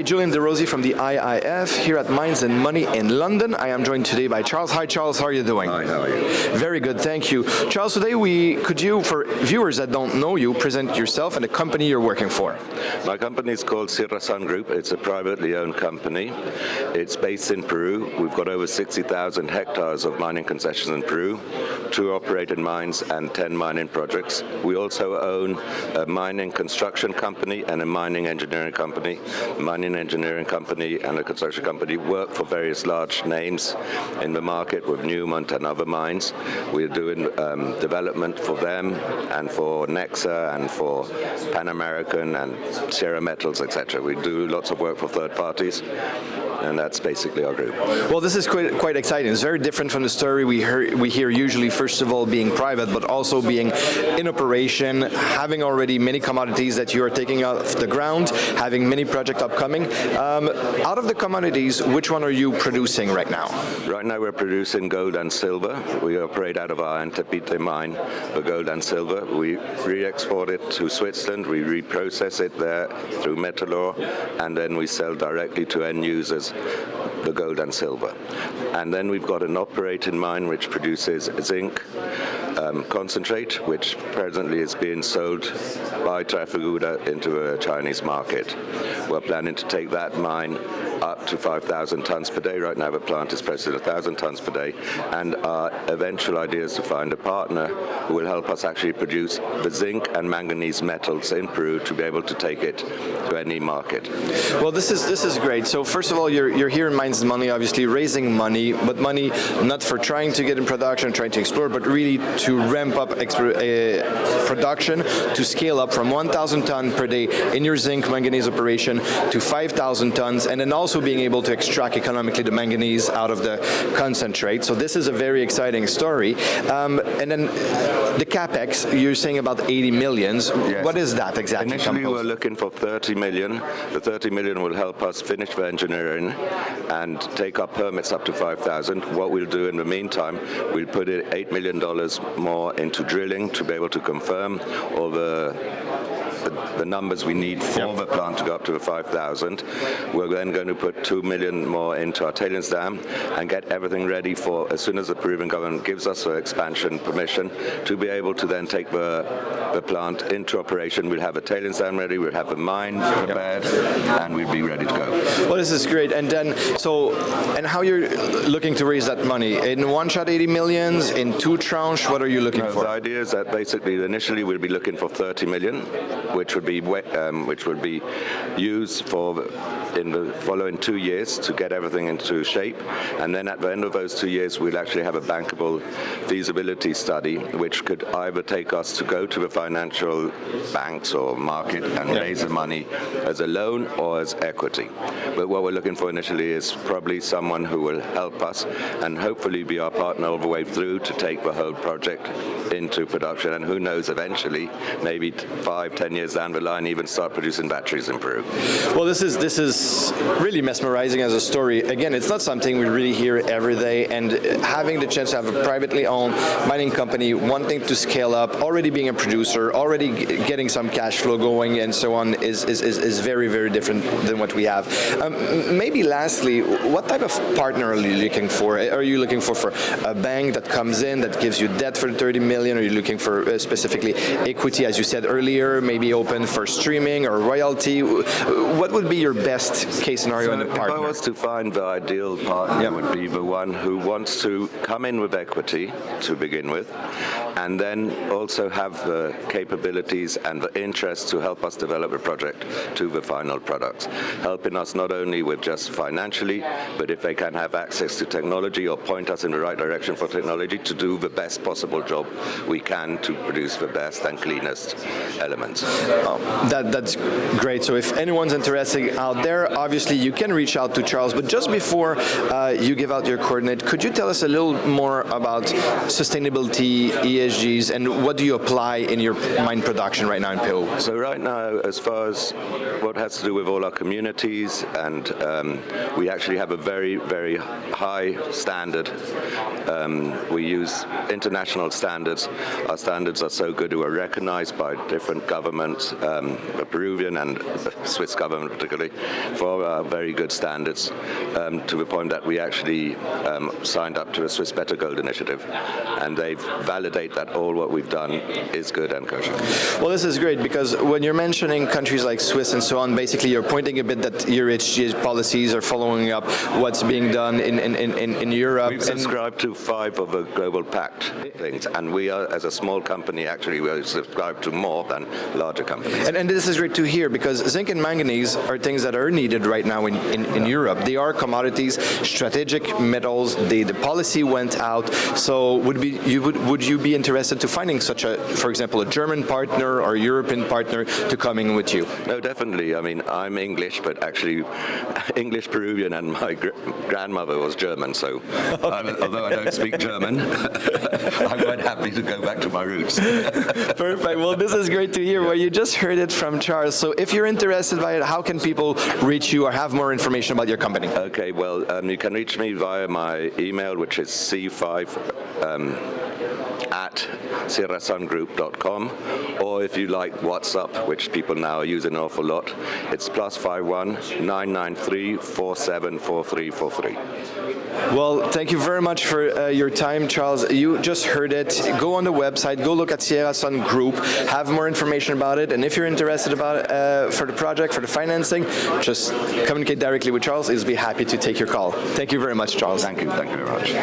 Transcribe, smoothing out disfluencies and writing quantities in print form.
Julian DeRosie from the IIF here at Minds and Money in London. I am joined today by Charles. Hi Charles, how are you doing? Hi, how are you? Very good, thank you. Charles, today could you, for viewers that don't know you, present yourself and the company you're working for? My company is called Sierra Sun Group. It's a privately owned company. It's based in Peru. We've got over 60,000 hectares of mining concessions in Peru, 2 operated mines and 10 mining projects. We also own a mining construction company and a mining engineering company. Mining engineering company and a construction company work for various large names in the market with Newmont and other mines. We're doing development for them and for Nexa and for Pan American and Sierra Metals, etc. We do lots of work for third parties, and that's basically our group. Well, this is quite exciting. It's very different from the story we hear usually, first of all, being private, but also being in operation, having already many commodities that you are taking off the ground, having many projects upcoming. Out of the commodities, which one are you producing right now? Right now we're producing gold and silver. We operate out of our Antepite mine for gold and silver. We re-export it to Switzerland, we reprocess it there through Metalor, and then we sell directly to end users the gold and silver. And then we've got an operating mine which produces zinc concentrate, which presently is being sold by Trafigura into a Chinese market. We're planning to take that mine up to 5,000 tons per day. Right now the plant is pressing 1,000 tons per day, and our eventual idea is to find a partner who will help us actually produce the zinc and manganese metals in Peru to be able to take it to any market. Well, this is great. So first of all, you're here in Minds and Money, obviously raising money, but money not for trying to get in production, trying to explore, but really to ramp up production, to scale up from 1,000 tons per day in your zinc manganese operation to 5,000 tons, and then also being able to extract economically the manganese out of the concentrate. So this is a very exciting story. And then the capex, you're saying about 80 millions. Yes. What is that exactly? Initially we're looking for 30 million. The 30 million will help us finish the engineering and take our permits up to 5,000. What we'll do in the meantime, we'll put $8 million more into drilling to be able to confirm all the numbers we need for the plant to go up to the 5,000. We're then going to put 2 million more into our tailings dam and get everything ready for, as soon as the Peruvian government gives us the expansion permission, to be able to then take the plant into operation. We'll have a tailings dam ready, we'll have the mine prepared, and we'll be ready to go. Well, this is great. And then, and how you're looking to raise that money? In one shot 80 millions, in 2 tranches, what are you looking for? The idea is that basically initially we'll be looking for 30 million, which would be used for in the following 2 years to get everything into shape, and then at the end of those 2 years we'll actually have a bankable feasibility study which could either take us to go to the financial banks or market and raise the money as a loan or as equity. But what we're looking for initially is probably someone who will help us and hopefully be our partner all the way through to take the whole project into production, and who knows, eventually, maybe 5-10 years down the line, even start producing batteries in Peru. Well, this is really mesmerizing as a story. Again, it's not something we really hear every day, and having the chance to have a privately owned mining company wanting to scale up, already being a producer, already getting some cash flow going and so on is very, very different than what we have. Maybe lastly, what type of partner are you looking for? Are you looking for a bank that comes in, that gives you debt for 30 million? Are you looking for specifically equity, as you said earlier, maybe open for streaming or royalty? What would be your best case scenario in a partner? If I was to find the ideal partner, would be the one who wants to come in with equity to begin with, and then also have the capabilities and the interest to help us develop a project to the final products, helping us not only with just financially, but if they can have access to technology or point us in the right direction for technology to do the best possible job we can to produce the best and cleanest elements. That's great. So if anyone's interested out there, obviously you can reach out to Charles. But just before you give out your coordinate, could you tell us a little more about sustainability, ESGs, and what do you apply in your mine production right now in Peru? So right now, as far as what has to do with all our communities, and we actually have a very, very high standard. We use international standards. Our standards are so good, we are recognized by different governments, the Peruvian and the Swiss government particularly, for our very good standards, to the point that we actually signed up to a Swiss Better Gold initiative, and they validate that all what we've done is good and kosher. Well, this is great, because when you're mentioning countries like Swiss and so on, basically you're pointing a bit that your ESG policies are following up what's being done in Europe. We've subscribed to 5 of the Global Pact things, and we are, as a small company, actually we are subscribed to more than larger companies. And this is great to hear, because zinc and manganese are things that are needed right now in Europe. They are commodities, strategic metals. The policy went out. So would you be interested to finding such a, for example, a German partner or European partner to come in with you? No, definitely. I mean, I'm English, but actually English Peruvian, and my grandmother was German. So although I don't speak German, I'm quite happy to go back to my roots. Perfect. Well, this is great to hear. Well, you just heard it from Charles. So if you're interested by it, how can people reach you or have more information about your company? Okay, well, you can reach me via my email, which is c5 at sierrasungroup.com, or if you like WhatsApp, which people now use an awful lot, it's +51 993 474343. Well, thank you very much for your time, Charles. You just heard it. Go on the website, go look at Sierra Sun Group, have more information about it, and if you're interested about it, for the project, for the financing, just communicate directly with Charles. He'll be happy to take your call. Thank you very much, Charles. Thank you very much.